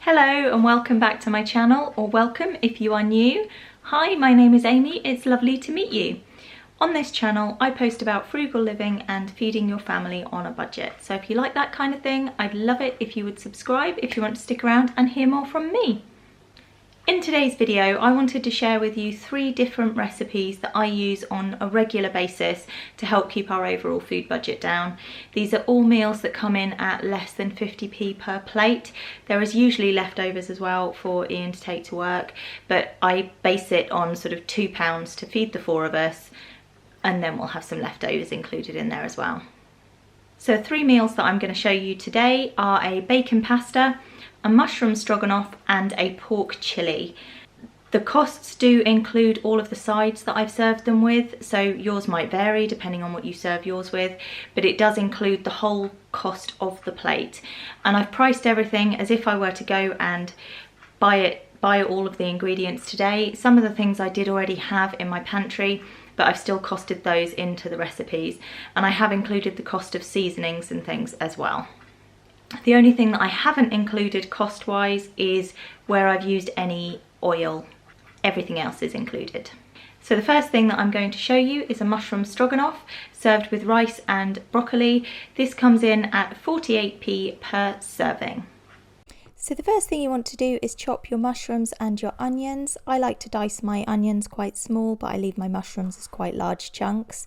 Hello and welcome back to my channel, or welcome if you are new. Hi, my name is Amy, it's lovely to meet you. On this channel I post about frugal living and feeding your family on a budget. So if you like that kind of thing, I'd love it if you would subscribe if you want to stick around and hear more from me. In today's video, I wanted to share with you 3 different recipes that I use on a regular basis to help keep our overall food budget down. These are all meals that come in at less than 50p per plate. There is usually leftovers as well for Ian to take to work, but I base it on sort of £2 to feed the 4 of us, and then we'll have some leftovers included in there as well. So 3 meals that I'm going to show you today are a bacon pasta, a mushroom stroganoff and a pork chilli. The costs do include all of the sides that I've served them with, so yours might vary depending on what you serve yours with, but it does include the whole cost of the plate. And I've priced everything as if I were to go and buy all of the ingredients today. Some of the things I did already have in my pantry, but I've still costed those into the recipes, and I have included the cost of seasonings and things as well. The only thing that I haven't included cost-wise is where I've used any oil. Everything else is included. So the first thing that I'm going to show you is a mushroom stroganoff served with rice and broccoli. This comes in at 48p per serving. So the first thing you want to do is chop your mushrooms and your onions. I like to dice my onions quite small, but I leave my mushrooms as quite large chunks.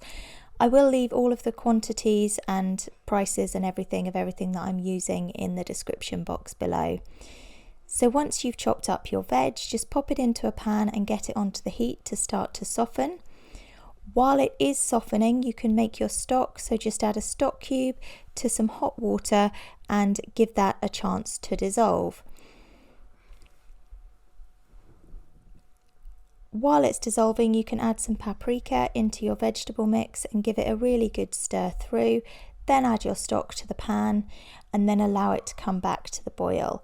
I will leave all of the quantities and prices and everything that I'm using in the description box below. So once you've chopped up your veg, just pop it into a pan and get it onto the heat to start to soften. While it is softening, you can make your stock, so just add a stock cube to some hot water and give that a chance to dissolve. While it's dissolving, you can add some paprika into your vegetable mix and give it a really good stir through. Then add your stock to the pan and then allow it to come back to the boil.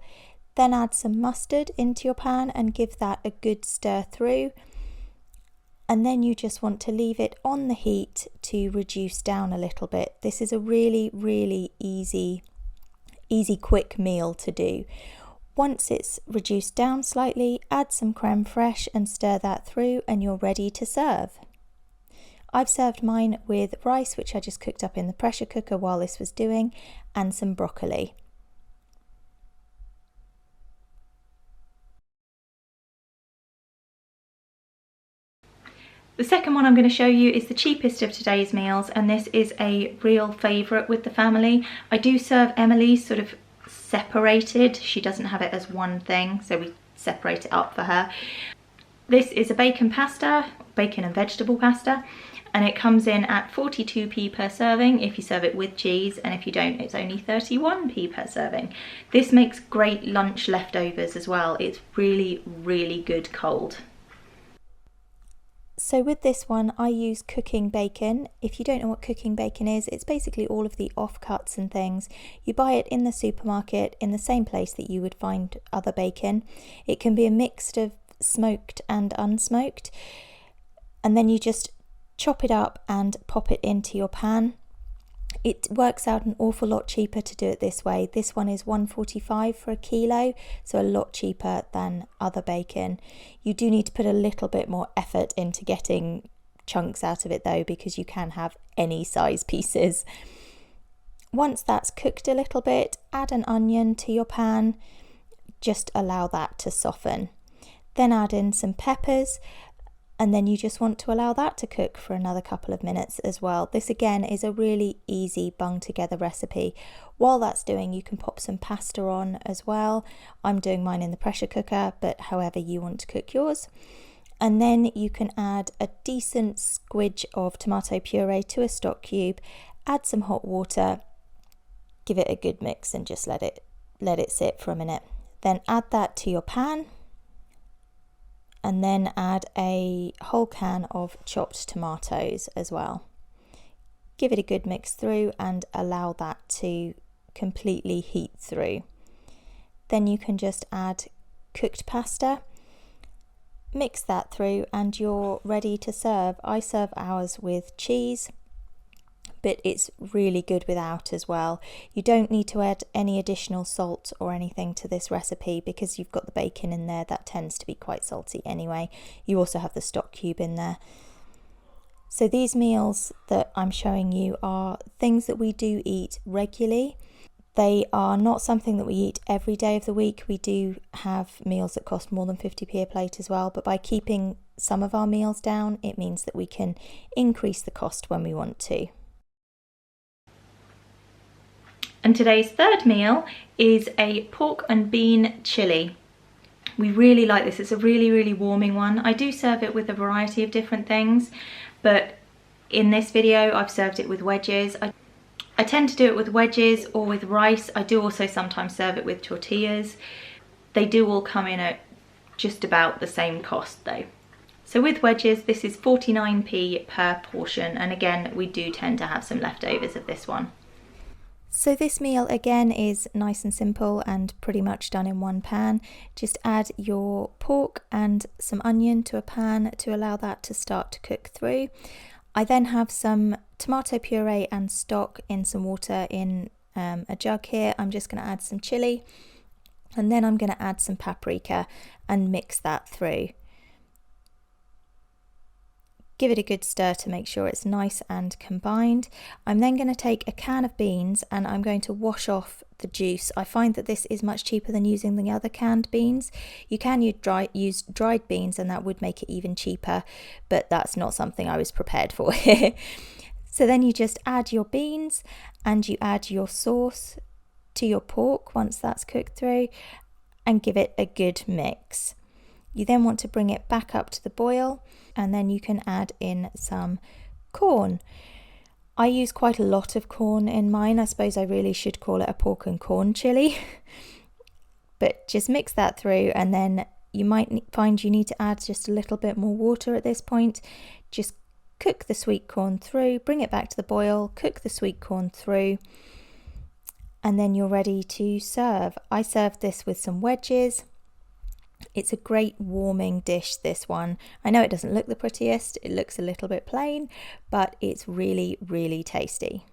Then add some mustard into your pan and give that a good stir through. And then you just want to leave it on the heat to reduce down a little bit. This is a really easy quick meal to do. Once it's reduced down slightly, add some creme fraiche and stir that through and you're ready to serve. I've served mine with rice, which I just cooked up in the pressure cooker while this was doing, and some broccoli. The second one I'm going to show you is the cheapest of today's meals, and this is a real favourite with the family. I do serve Emily's sort of separated. She doesn't have it as one thing, so we separate it up for her. This is a bacon pasta, bacon and vegetable pasta, and it comes in at 42p per serving if you serve it with cheese, and if you don't, it's only 31p per serving. This makes great lunch leftovers as well. It's really good cold. So with this one, I use cooking bacon. If you don't know what cooking bacon is, it's basically all of the offcuts and things. You buy it in the supermarket in the same place that you would find other bacon. It can be a mix of smoked and unsmoked. And then you just chop it up and pop it into your pan. It works out an awful lot cheaper to do it this way. This one is £1.45 for a kilo, so a lot cheaper than other bacon. You do need to put a little bit more effort into getting chunks out of it though, because you can have any size pieces. Once that's cooked a little bit, add an onion to your pan. Just allow that to soften. Then add in some peppers. And then you just want to allow that to cook for another couple of minutes as well. This again is a really easy bung together recipe. While that's doing, you can pop some pasta on as well. I'm doing mine in the pressure cooker, but however you want to cook yours. And then you can add a decent squidge of tomato puree to a stock cube, add some hot water, give it a good mix and just let it sit for a minute. Then add that to your pan. And then add a whole can of chopped tomatoes as well. Give it a good mix through and allow that to completely heat through. Then you can just add cooked pasta, mix that through and you're ready to serve. I serve ours with cheese, but it's really good without as well. You don't need to add any additional salt or anything to this recipe because you've got the bacon in there. That tends to be quite salty anyway. You also have the stock cube in there. So these meals that I'm showing you are things that we do eat regularly. They are not something that we eat every day of the week. We do have meals that cost more than 50p a plate as well, but by keeping some of our meals down, it means that we can increase the cost when we want to. And today's third meal is a pork and bean chilli. We really like this. It's a really warming one. I do serve it with a variety of different things, but in this video I've served it with wedges. I tend to do it with wedges or with rice. I do also sometimes serve it with tortillas. They do all come in at just about the same cost though. So with wedges, this is 49p per portion, and again we do tend to have some leftovers of this one. So this meal again is nice and simple and pretty much done in one pan. Just add your pork and some onion to a pan to allow that to start to cook through. I then have some tomato puree and stock in some water in a jug here. I'm just going to add some chili, and then I'm going to add some paprika and mix that through. Give it a good stir to make sure it's nice and combined. I'm then going to take a can of beans and I'm going to wash off the juice. I find that this is much cheaper than using the other canned beans. You can use dried beans and that would make it even cheaper, but that's not something I was prepared for here. So then you just add your beans and you add your sauce to your pork once that's cooked through and give it a good mix. You then want to bring it back up to the boil, and then you can add in some corn. I use quite a lot of corn in mine. I suppose I really should call it a pork and corn chili. But just mix that through, and then you might find you need to add just a little bit more water at this point. Just cook the sweet corn through, bring it back to the boil, cook the sweet corn through, and then you're ready to serve. I served this with some wedges. It's a great warming dish, this one. I know it doesn't look the prettiest, it looks a little bit plain, but it's really tasty.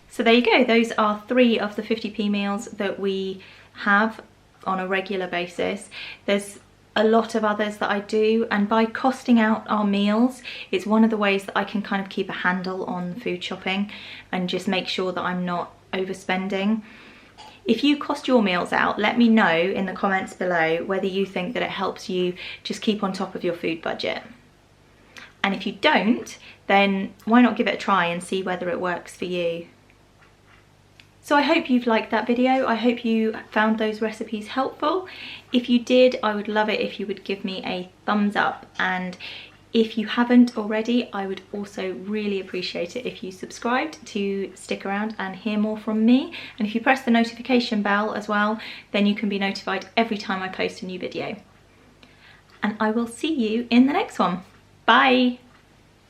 So there you go, those are 3 of the 50p meals that we have on a regular basis. There's a lot of others that I do, and by costing out our meals, it's one of the ways that I can kind of keep a handle on food shopping and just make sure that I'm not overspending. If you cost your meals out, let me know in the comments below whether you think that it helps you just keep on top of your food budget. And if you don't, then why not give it a try and see whether it works for you. So I hope you've liked that video. I hope you found those recipes helpful. If you did, I would love it if you would give me a thumbs up, and if you haven't already, I would also really appreciate it if you subscribed to stick around and hear more from me. And if you press the notification bell as well, then you can be notified every time I post a new video. And I will see you in the next one. Bye!